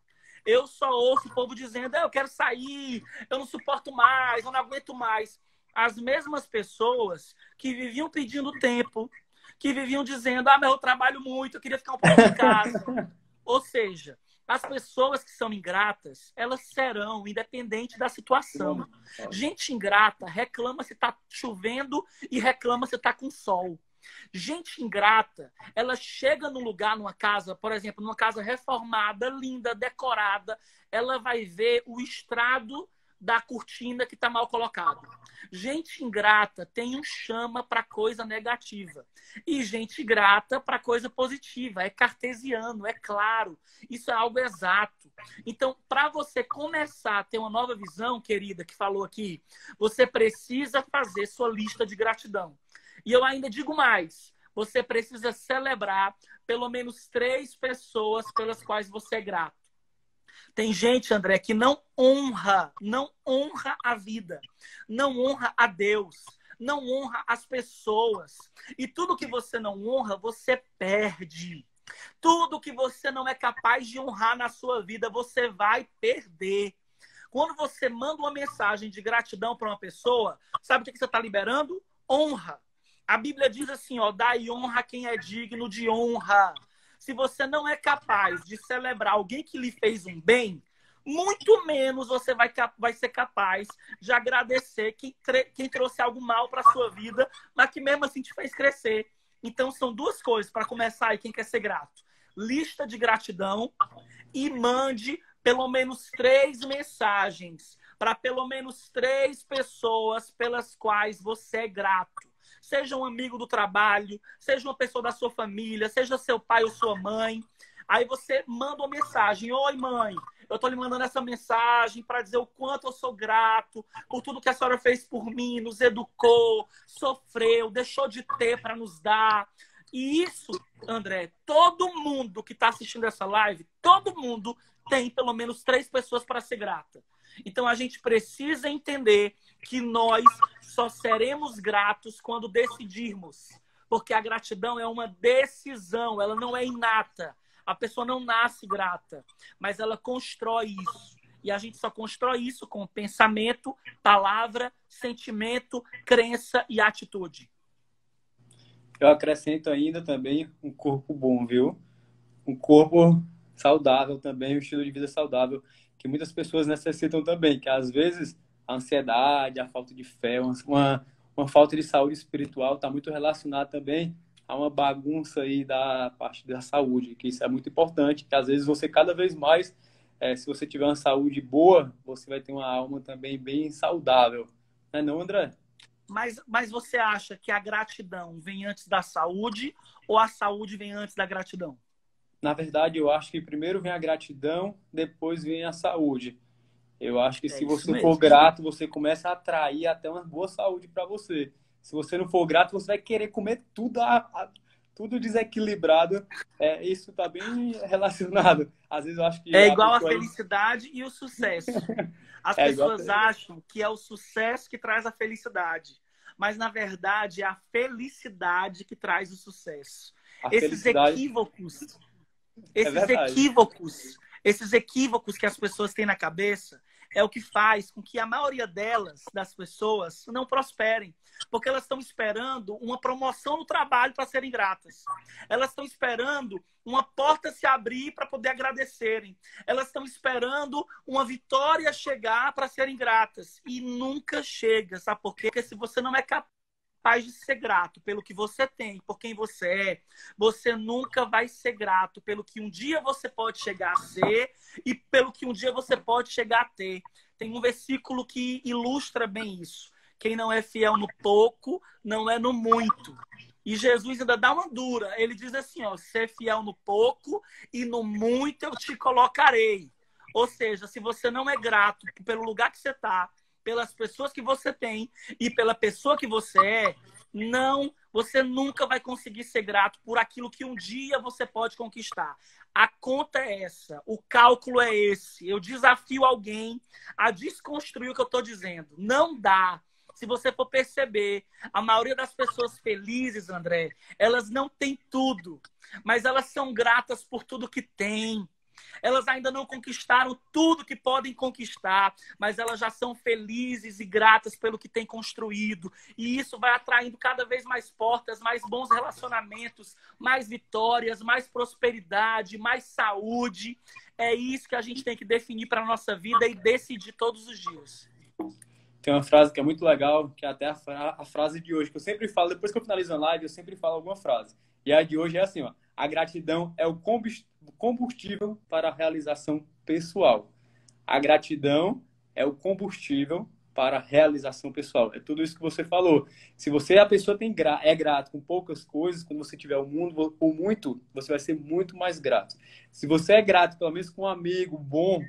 Eu só ouço o povo dizendo, eu quero sair, eu não suporto mais, eu não aguento mais. as mesmas pessoas que viviam pedindo tempo, que viviam dizendo, ah, mas eu trabalho muito, eu queria ficar um pouco em casa. Ou seja, as pessoas que são ingratas, elas serão, independente da situação. Gente ingrata reclama se está chovendo e reclama se está com sol. Gente ingrata, ela chega num lugar, numa casa, por exemplo, numa casa reformada, linda, decorada, ela vai ver o estrado da cortina que está mal colocado. Gente ingrata tem um chama para coisa negativa. E gente grata para coisa positiva. É cartesiano, é claro. Isso é algo exato. Então, para você começar a ter uma nova visão, querida, que falou aqui, você precisa fazer sua lista de gratidão. E eu ainda digo mais. Você precisa celebrar pelo menos 3 pessoas pelas quais você é grato. Tem gente, André, que não honra a vida, não honra a Deus, não honra as pessoas. E tudo que você não honra, você perde. Tudo que você não é capaz de honrar na sua vida, você vai perder. Quando você manda uma mensagem de gratidão para uma pessoa, sabe o que você está liberando? Honra. A Bíblia diz assim, ó, dai honra a quem é digno de honra. Se você não é capaz de celebrar alguém que lhe fez um bem, muito menos você vai ser capaz de agradecer quem trouxe algo mal para a sua vida, mas que mesmo assim te fez crescer. Então, são 2 coisas para começar aí, quem quer ser grato. Lista de gratidão e mande pelo menos 3 mensagens para pelo menos 3 pessoas pelas quais você é grato. Seja um amigo do trabalho, seja uma pessoa da sua família, seja seu pai ou sua mãe. Aí você manda uma mensagem. Oi, mãe, eu estou lhe mandando essa mensagem para dizer o quanto eu sou grato por tudo que a senhora fez por mim, nos educou, sofreu, deixou de ter para nos dar. E isso, André, todo mundo que está assistindo essa live, todo mundo tem pelo menos 3 pessoas para ser grata. Então, a gente precisa entender que nós só seremos gratos quando decidirmos. Porque a gratidão é uma decisão, ela não é inata. A pessoa não nasce grata, mas ela constrói isso. E a gente só constrói isso com pensamento, palavra, sentimento, crença e atitude. Eu acrescento ainda também um corpo bom, viu? Um corpo saudável também, um estilo de vida saudável, que muitas pessoas necessitam também, que às vezes a ansiedade, a falta de fé, uma falta de saúde espiritual está muito relacionada também a uma bagunça aí da parte da saúde, que isso é muito importante, que às vezes você cada vez mais, se você tiver uma saúde boa, você vai ter uma alma também bem saudável. Não é não, André? Mas você acha que a gratidão vem antes da saúde ou a saúde vem antes da gratidão? Na verdade, eu acho que primeiro vem a gratidão, depois vem a saúde. Eu acho que É se isso você for mesmo. grato, você começa a atrair até uma boa saúde para você. Se você não for grato, você vai querer comer tudo, tudo desequilibrado. Isso está bem relacionado. Às vezes eu acho que É a igual a pessoa... felicidade e o sucesso. As É igual... pessoas acham que é o sucesso que traz a felicidade. Mas, na verdade, é a felicidade que traz o sucesso. A Esses felicidade equívocos, é esses verdade. equívocos, esses equívocos que as pessoas têm na cabeça é o que faz com que a maioria das pessoas, não prosperem. Porque elas estão esperando uma promoção no trabalho para serem gratas. Elas estão esperando uma porta se abrir para poder agradecerem. Elas estão esperando uma vitória chegar para serem gratas. E nunca chega, sabe por quê? Porque se você não é capaz de ser grato pelo que você tem, por quem você é, você nunca vai ser grato pelo que um dia você pode chegar a ser e pelo que um dia você pode chegar a ter. Tem um versículo que ilustra bem isso. Quem não é fiel no pouco, não é no muito. E Jesus ainda dá uma dura. Ele diz assim, ó, ser fiel no pouco e no muito eu te colocarei. Ou seja, se você não é grato pelo lugar que você está, pelas pessoas que você tem e pela pessoa que você é, você nunca vai conseguir ser grato por aquilo que um dia você pode conquistar. A conta é essa, o cálculo é esse. Eu desafio alguém a desconstruir o que eu estou dizendo. Não dá. Se você for perceber, a maioria das pessoas felizes, André, elas não têm tudo, mas elas são gratas por tudo que têm. Elas ainda não conquistaram tudo que podem conquistar, mas elas já são felizes e gratas pelo que têm construído. E isso vai atraindo cada vez mais portas, mais bons relacionamentos, mais vitórias, mais prosperidade, mais saúde. É isso que a gente tem que definir para a nossa vida e decidir todos os dias. Tem uma frase que é muito legal, que é até a frase de hoje, que eu sempre falo, depois que eu finalizo a live, eu sempre falo alguma frase. E a de hoje é assim, ó, a gratidão é o combustível para a realização pessoal. A gratidão é o combustível para a realização pessoal. É tudo isso que você falou. Se você, a pessoa é grato com poucas coisas, quando você tiver o mundo ou muito, você vai ser muito mais grato. Se você é grato, pelo menos com um amigo bom,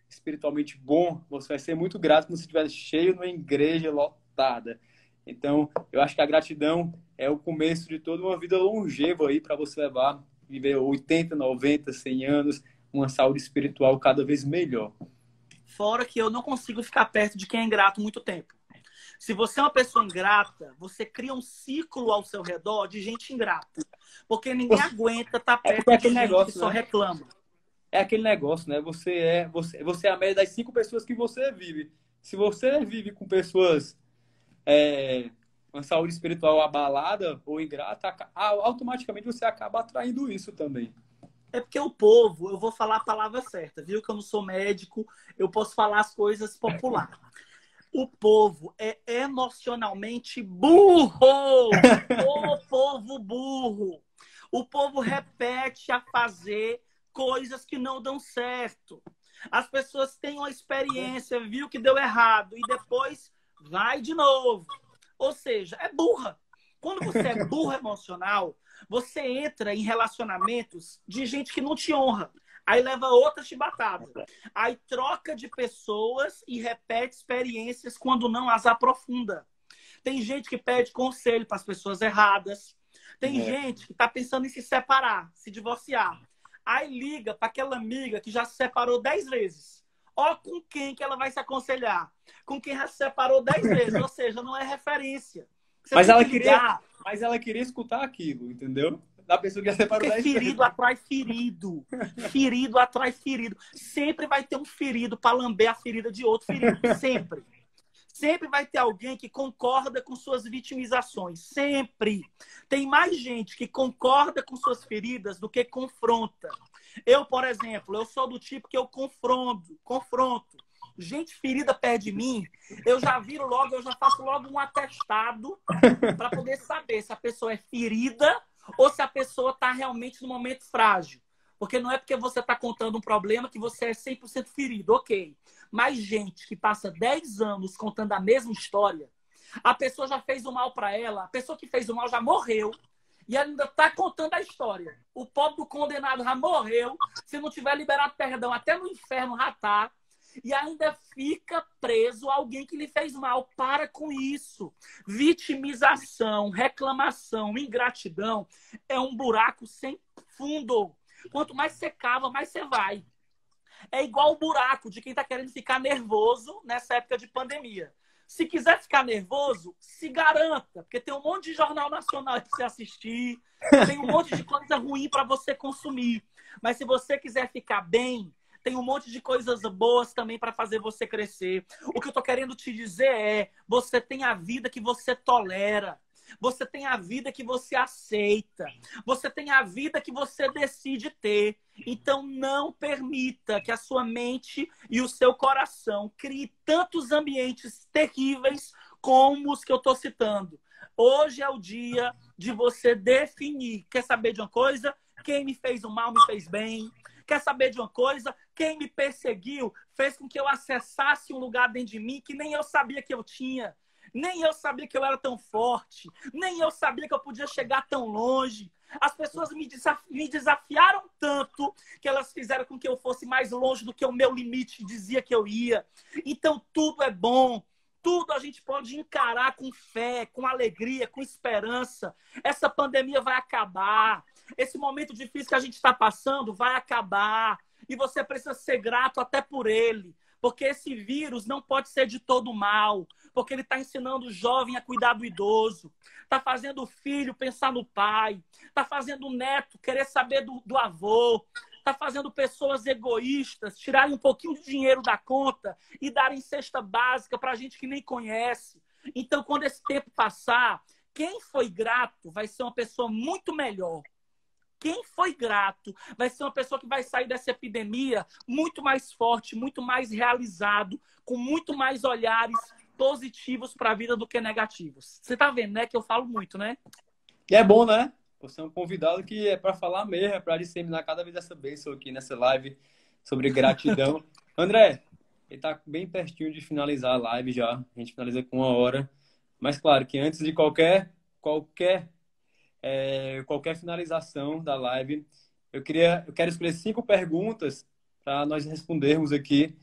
espiritualmente bom, você vai ser muito grato quando você estiver cheio numa igreja lotada. Então, eu acho que a gratidão é o começo de toda uma vida longeva aí para você levar, viver 80, 90, 100 anos, uma saúde espiritual cada vez melhor. Fora que eu não consigo ficar perto de quem é ingrato muito tempo. Se você é uma pessoa ingrata, você cria um ciclo ao seu redor de gente ingrata. Porque ninguém aguenta estar perto de gente que só reclama. É aquele negócio, né? Você é a média das 5 pessoas que você vive. Se você vive com pessoas uma saúde espiritual abalada ou ingrata, automaticamente você acaba atraindo isso também. É porque o povo, eu vou falar a palavra certa, viu? Que eu não sou médico, eu posso falar as coisas populares. O povo é emocionalmente burro! O povo burro! O povo repete a fazer coisas que não dão certo. As pessoas têm uma experiência, viu que deu errado e depois vai de novo. Ou seja, é burra. Quando você é burro emocional, você entra em relacionamentos de gente que não te honra. Aí leva outra chibatada. Aí troca de pessoas e repete experiências quando não as aprofunda. Tem gente que pede conselho para as pessoas erradas. Tem gente que está pensando em se separar, se divorciar. Aí liga para aquela amiga que já se separou 10 vezes. Ó, com quem que ela vai se aconselhar? Com quem já se separou 10 vezes. Ou seja, não é referência. Mas ela queria escutar aquilo, entendeu? Da pessoa que já separou 10 vezes. Porque ferido atrai ferido. Ferido atrai ferido. Sempre vai ter um ferido para lamber a ferida de outro ferido. Sempre. Sempre vai ter alguém que concorda com suas vitimizações. Sempre. Tem mais gente que concorda com suas feridas do que confronta. Eu, por exemplo, eu sou do tipo que eu confronto. Gente ferida perto de mim, eu já viro logo, eu já faço logo um atestado para poder saber se a pessoa é ferida ou se a pessoa está realmente no momento frágil. Porque não é porque você está contando um problema que você é 100% ferido, ok. Mas gente que passa 10 anos contando a mesma história, a pessoa já fez o mal para ela, a pessoa que fez o mal já morreu e ainda está contando a história. O pobre do condenado já morreu, se não tiver liberado perdão, até no inferno já está, e ainda fica preso a alguém que lhe fez mal. Para com isso. Vitimização, reclamação, ingratidão é um buraco sem fundo. Quanto mais você cava, mais você vai. É igual o buraco de quem está querendo ficar nervoso nessa época de pandemia. Se quiser ficar nervoso, se garanta, porque tem um monte de jornal nacional para você assistir, tem um monte de coisa ruim para você consumir. Mas se você quiser ficar bem, tem um monte de coisas boas também para fazer você crescer. O que eu estou querendo te dizer é, você tem a vida que você tolera. Você tem a vida que você aceita. Você tem a vida que você decide ter. Então, não permita que a sua mente e o seu coração criem tantos ambientes terríveis como os que eu estou citando. Hoje é o dia de você definir. Quer saber de uma coisa? Quem me fez o mal me fez bem. Quer saber de uma coisa? Quem me perseguiu fez com que eu acessasse um lugar dentro de mim que nem eu sabia que eu tinha. Nem eu sabia que eu era tão forte. Nem eu sabia que eu podia chegar tão longe. As pessoas me desafiaram tanto que elas fizeram com que eu fosse mais longe do que o meu limite dizia que eu ia. Então, tudo é bom. Tudo a gente pode encarar com fé, com alegria, com esperança. Essa pandemia vai acabar. Esse momento difícil que a gente está passando vai acabar. E você precisa ser grato até por ele. Porque esse vírus não pode ser de todo mal. Porque ele está ensinando o jovem a cuidar do idoso. Está fazendo o filho pensar no pai. Está fazendo o neto querer saber do avô. está fazendo pessoas egoístas tirarem um pouquinho de dinheiro da conta e darem cesta básica para gente que nem conhece. Então, quando esse tempo passar, quem foi grato vai ser uma pessoa muito melhor. Quem foi grato vai ser uma pessoa que vai sair dessa epidemia muito mais forte, muito mais realizado, com muito mais olhares positivos para a vida do que negativos. Você tá vendo, né? Que eu falo muito, né? E é bom, né? Você é um convidado que é para falar mesmo, é para disseminar cada vez essa bênção aqui nessa live sobre gratidão. André, ele tá bem pertinho de finalizar a live já. A gente finaliza com 1 hora. Mas claro que antes de qualquer finalização da live, eu quero escolher 5 perguntas para nós respondermos aqui.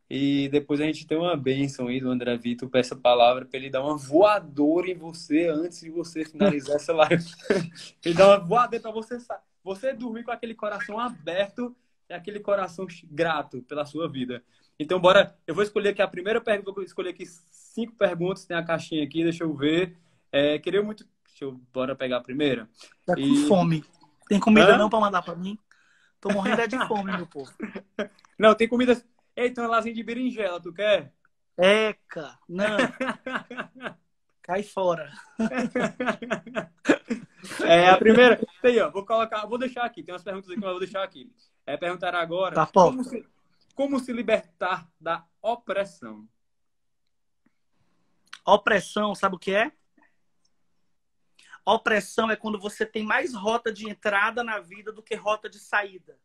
E depois a gente tem uma bênção aí do André Vitor para essa palavra, para ele dar uma voadora em você antes de você finalizar essa live. Ele dá uma voadora para você dormir com aquele coração aberto e aquele coração grato pela sua vida. Então, bora. Eu vou escolher aqui a primeira pergunta. Eu vou escolher aqui 5 perguntas. Tem a caixinha aqui, deixa eu ver. Queria muito. Bora pegar a primeira. Tá com fome. Tem comida Hã? não para mandar para mim? Tô morrendo de fome, meu povo. Não, tem comida. Eita, uma lasanha de berinjela, tu quer? Eca, não. Cai fora. A primeira. Aí, ó, vou deixar aqui. Tem umas perguntas aqui, mas eu vou deixar aqui. Perguntar agora. Tá bom. Como se libertar da opressão? Opressão, sabe o que é? Opressão é quando você tem mais rota de entrada na vida do que rota de saída.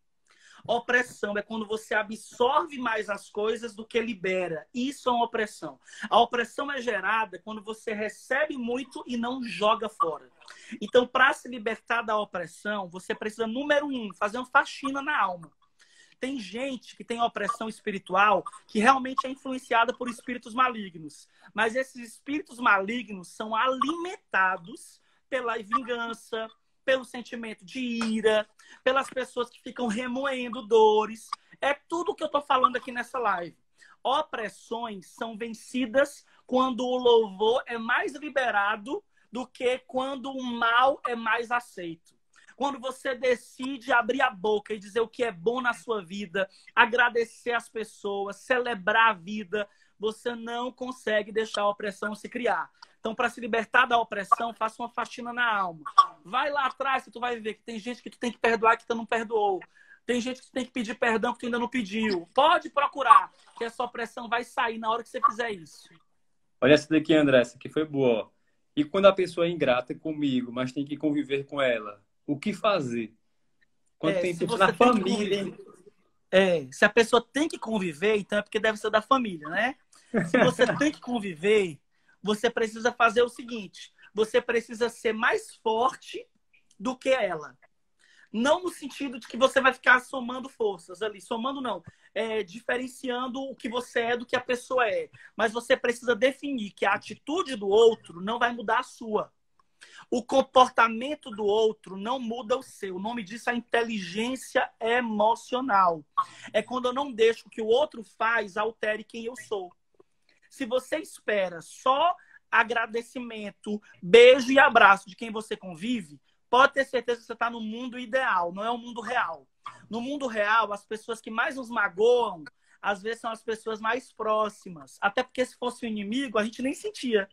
Opressão é quando você absorve mais as coisas do que libera. Isso é uma opressão. A opressão é gerada quando você recebe muito e não joga fora. Então, para se libertar da opressão, você precisa, número 1, fazer uma faxina na alma. Tem gente que tem opressão espiritual que realmente é influenciada por espíritos malignos. Mas esses espíritos malignos são alimentados pela vingança, pelo sentimento de ira, pelas pessoas que ficam remoendo dores. É tudo que eu estou falando aqui nessa live. Opressões são vencidas quando o louvor é mais liberado do que quando o mal é mais aceito. Quando você decide abrir a boca e dizer o que é bom na sua vida, agradecer as pessoas, celebrar a vida, você não consegue deixar a opressão se criar. Então, para se libertar da opressão, faça uma faxina na alma. Vai lá atrás que tu vai ver que tem gente que tu tem que perdoar que tu não perdoou. Tem gente que tu tem que pedir perdão que tu ainda não pediu. Pode procurar, que essa opressão vai sair na hora que você fizer isso. Olha essa daqui, André. Essa aqui foi boa. E quando a pessoa é ingrata comigo, mas tem que conviver com ela, o que fazer? Quando tem gente na família. Se a pessoa tem que conviver, então é porque deve ser da família, né? Se você tem que conviver, você precisa fazer o seguinte: você precisa ser mais forte do que ela. Não no sentido de que você vai ficar somando forças ali. Somando não. Diferenciando o que você é do que a pessoa é. Mas você precisa definir que a atitude do outro não vai mudar a sua. O comportamento do outro não muda o seu. O nome disso é inteligência emocional. É quando eu não deixo que o outro faz altere quem eu sou. Se você espera só agradecimento, beijo e abraço de quem você convive, pode ter certeza que você está no mundo ideal, não é o mundo real. No mundo real, as pessoas que mais nos magoam, às vezes são as pessoas mais próximas. Até porque se fosse o inimigo, a gente nem sentia.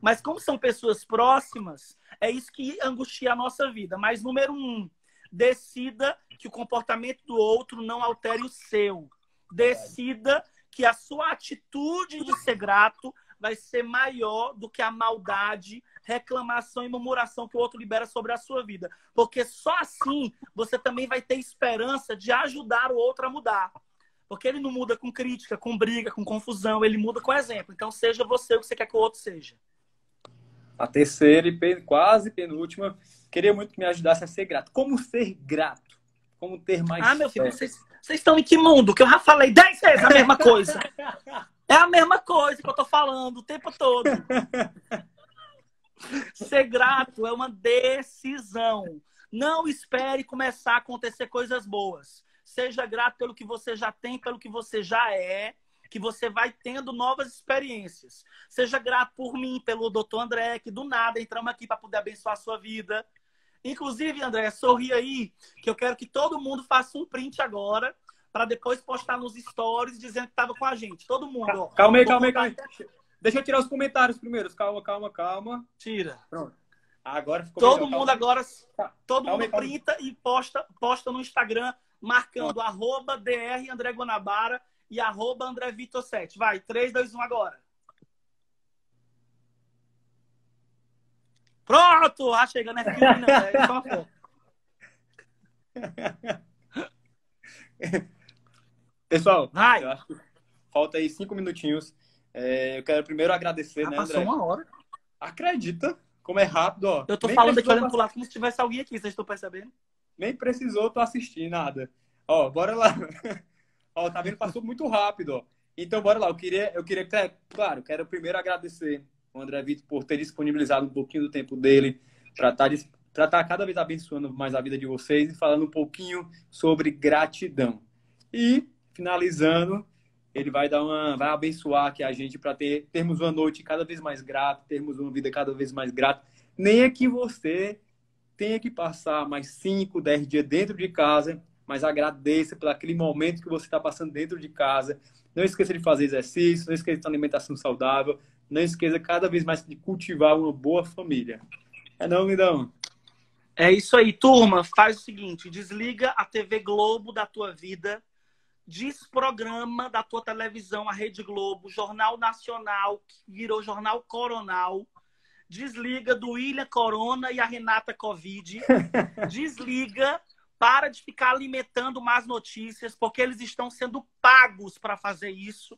Mas como são pessoas próximas, é isso que angustia a nossa vida. Mas número 1, decida que o comportamento do outro não altere o seu. Decida que a sua atitude de ser grato vai ser maior do que a maldade, reclamação e murmuração que o outro libera sobre a sua vida. Porque só assim você também vai ter esperança de ajudar o outro a mudar. Porque ele não muda com crítica, com briga, com confusão, ele muda com exemplo. Então seja você o que você quer que o outro seja. A terceira e quase penúltima, queria muito que me ajudasse a ser grato. Como ser grato? Como ter mais meu filho, vocês estão em que mundo? Que eu já falei 10 vezes a mesma coisa. É a mesma coisa que eu tô falando o tempo todo. Ser grato é uma decisão. Não espere começar a acontecer coisas boas. Seja grato pelo que você já tem, pelo que você já é, que você vai tendo novas experiências. Seja grato por mim, pelo Dr. André, que do nada entramos aqui para poder abençoar a sua vida. Inclusive, André, sorri aí, que eu quero que todo mundo faça um print agora, para depois postar nos stories dizendo que estava com a gente. Todo mundo, ó. Calma aí, Vou calma aí, botar calma aí. Deixa eu tirar os comentários primeiro. Calma, calma, calma. Tira. Pronto. Agora ficou Todo melhor. mundo Calma agora, todo calma mundo aí, calma aí. printa e posta no Instagram, marcando Pronto. @dr André Guanabara e @André Vitor 7. Vai, 3, 2, 1 agora. Pronto! Ah, chegando é filme, não. É só uma foto. Pessoal, Vai. eu acho que falta aí 5 minutinhos. Eu quero primeiro agradecer, Já né, passou André? 1 hora. Acredita como é rápido, ó. Eu tô Nem falando aqui, precisou olhando pro lado, como se tivesse alguém aqui. Vocês estão percebendo? Nem precisou tu assistir nada. Ó, bora lá. Ó, tá vendo? Passou muito rápido, ó. Então, bora lá. Eu queria, claro, quero primeiro agradecer o André Vitor por ter disponibilizado um pouquinho do tempo dele para estar cada vez abençoando mais a vida de vocês e falando um pouquinho sobre gratidão. E, finalizando, ele vai vai abençoar aqui a gente para termos uma noite cada vez mais grata, termos uma vida cada vez mais grata. Nem é que você tenha que passar mais 5, 10 dias dentro de casa, mas agradeça por aquele momento que você está passando dentro de casa. Não esqueça de fazer exercício, não esqueça de ter uma alimentação saudável, não esqueça cada vez mais de cultivar uma boa família. É não, lindão? É isso aí, turma. Faz o seguinte, desliga a TV Globo da tua vida, desprograma da tua televisão a Rede Globo, Jornal Nacional, que virou Jornal Coronal, desliga do William Corona e a Renata Covid, desliga, para de ficar alimentando más notícias, porque eles estão sendo pagos para fazer isso.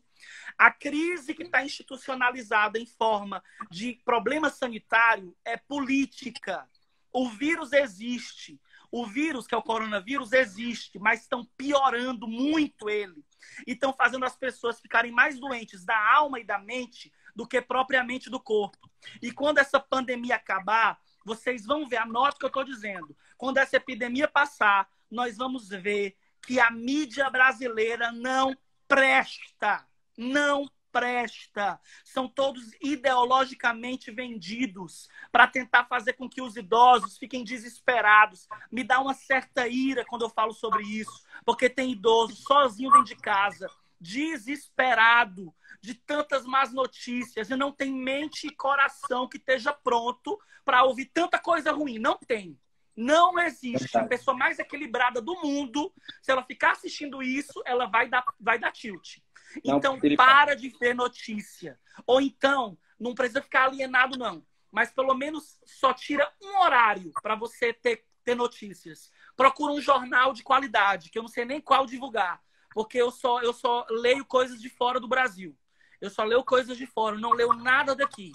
A crise que está institucionalizada em forma de problema sanitário é política. O vírus existe. O vírus, que é o coronavírus, existe, mas estão piorando muito ele. E estão fazendo as pessoas ficarem mais doentes da alma e da mente do que propriamente do corpo. E quando essa pandemia acabar, vocês vão ver, anota o que eu estou dizendo. Quando essa epidemia passar, nós vamos ver que a mídia brasileira não presta. Não presta. São todos ideologicamente vendidos para tentar fazer com que os idosos fiquem desesperados. Me dá uma certa ira quando eu falo sobre isso, porque tem idoso sozinho dentro de casa, desesperado de tantas más notícias e não tem mente e coração que esteja pronto para ouvir tanta coisa ruim. Não tem. Não existe. A pessoa mais equilibrada do mundo, se ela ficar assistindo isso, ela vai dar tilt. Então, para de ver notícia. Ou então, não precisa ficar alienado, não. Mas, pelo menos, só tira um horário para você ter notícias. Procura um jornal de qualidade, que eu não sei nem qual divulgar. Porque eu só leio coisas de fora do Brasil. Eu só leio coisas de fora. Eu não leio nada daqui.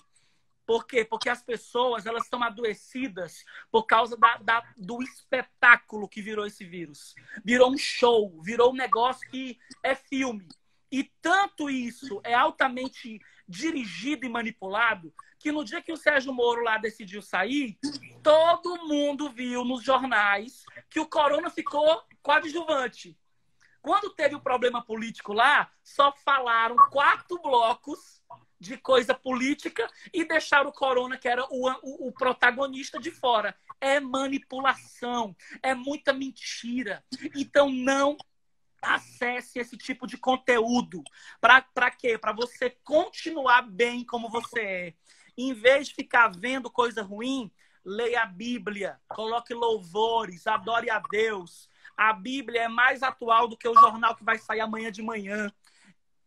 Por quê? Porque as pessoas elas estão adoecidas por causa do espetáculo que virou esse vírus. Virou um show, virou um negócio que é filme. E tanto isso é altamente dirigido e manipulado que no dia que o Sérgio Moro lá decidiu sair, todo mundo viu nos jornais que o corona ficou coadjuvante. Quando teve o problema político lá, só falaram 4 blocos de coisa política e deixaram o corona, que era o protagonista, de fora. É manipulação, é muita mentira. Então não acesse esse tipo de conteúdo. Para quê? Para você continuar bem como você é. Em vez de ficar vendo coisa ruim, leia a Bíblia, coloque louvores, adore a Deus. A Bíblia é mais atual do que o jornal que vai sair amanhã de manhã.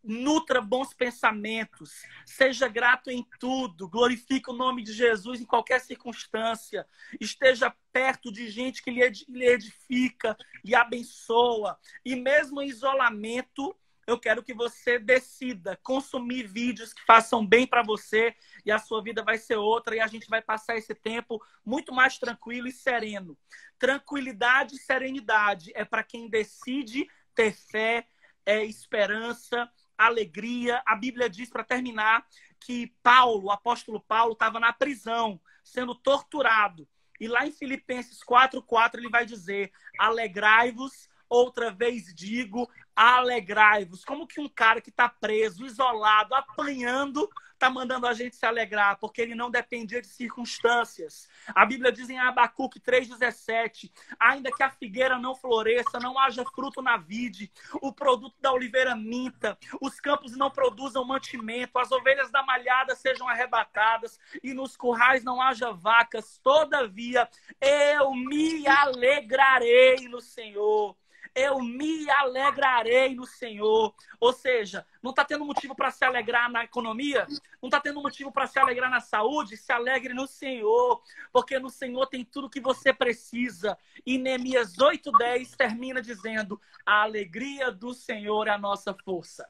Nutra bons pensamentos, seja grato em tudo, glorifique o nome de Jesus em qualquer circunstância, esteja perto de gente que lhe edifica e abençoa. E mesmo em isolamento, eu quero que você decida consumir vídeos que façam bem para você e a sua vida vai ser outra e a gente vai passar esse tempo muito mais tranquilo e sereno. Tranquilidade e serenidade é para quem decide ter fé, esperança, alegria. A Bíblia diz, para terminar, que Paulo, o apóstolo Paulo, estava na prisão, sendo torturado. E lá em Filipenses 4:4 ele vai dizer: alegrai-vos outra vez digo, alegrai-vos. Como que um cara que está preso, isolado, apanhando, está mandando a gente se alegrar? Porque ele não dependia de circunstâncias. A Bíblia diz em Abacuque 3,17, ainda que a figueira não floresça, não haja fruto na vide, o produto da oliveira minta, os campos não produzam mantimento, as ovelhas da malhada sejam arrebatadas e nos currais não haja vacas, todavia eu me alegrarei no Senhor. Eu me alegrarei no Senhor. Ou seja, não está tendo motivo para se alegrar na economia? Não está tendo motivo para se alegrar na saúde? Se alegre no Senhor, porque no Senhor tem tudo que você precisa. E Neemias 8:10 termina dizendo, a alegria do Senhor é a nossa força.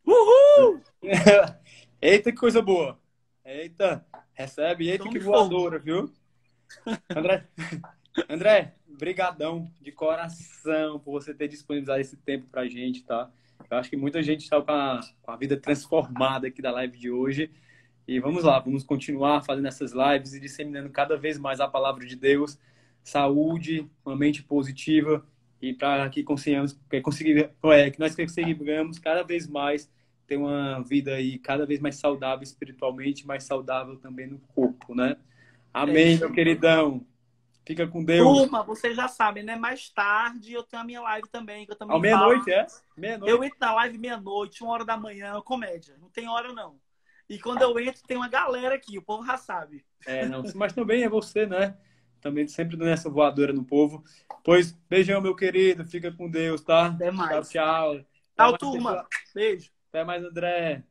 Uhul! Eita, que coisa boa. Eita, recebe, eita, que voadora, viu? André, brigadão de coração por você ter disponibilizado esse tempo pra gente, tá? Eu acho que muita gente está com a vida transformada aqui da live de hoje. E vamos lá, vamos continuar fazendo essas lives e disseminando cada vez mais a palavra de Deus, saúde, uma mente positiva e para que que nós consigamos cada vez mais ter uma vida aí cada vez mais saudável espiritualmente, mais saudável também no corpo, né? Amém, meu queridão. Fica com Deus. Turma, vocês já sabem, né? Mais tarde eu tenho a minha live também, que eu também meia-noite, falo. é? Meia-noite. Eu entro na live meia-noite, 1h da manhã, comédia. Não tem hora, não. E quando eu entro, tem uma galera aqui, o povo já sabe. Não, mas também é você, né? Também sempre dando essa voadora no povo. Pois, beijão, meu querido. Fica com Deus, tá? Até mais. Tchau, tchau. Tchau, turma. Beijo. Até mais, André.